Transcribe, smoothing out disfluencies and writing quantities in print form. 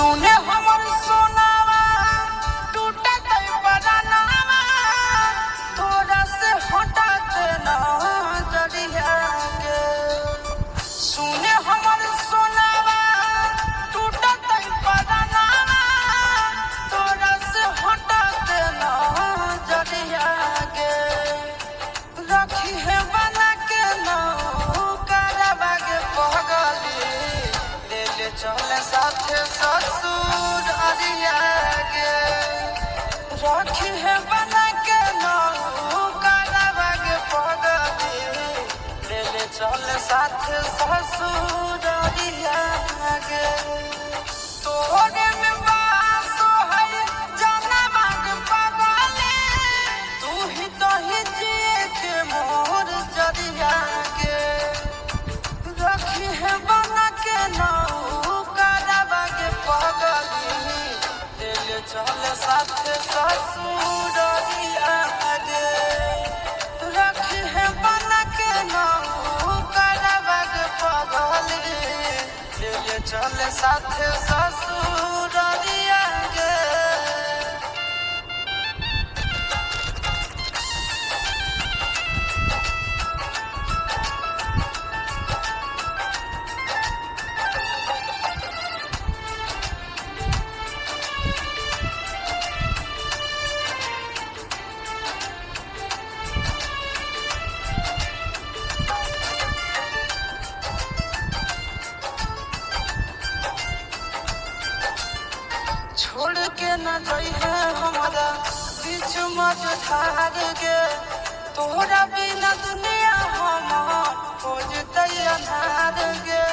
सुने हमर सोनावा टूटा गई बदनामा तोरा से हटात ना जरिया के। सुने हमर सोनावा टूटा गई बदनामा तोरा से हटात ना जरिया के। रखी है बना के ना करवा के पगली ले ले चले साथे ससुर अरिया गे। रखी है बना के ना करवा के पगली ले ले चले साथे ससुर अरिया गे। तोरे में बासो है जनवा के पगली तू ही तो ही जिए के मोर जरिया के। रखी है बना के नाऊ करवा के पगली ले ले चले साथे ससुर अरिया गे। रखी है बना के नाऊ करवा के पगली ले ले चले साथे ससुर अरिया गे। छोड़ के न जइहे हमारा बीच मझधार गे। तोहरा बिना दुनिया हम खोजते अन्हार गे।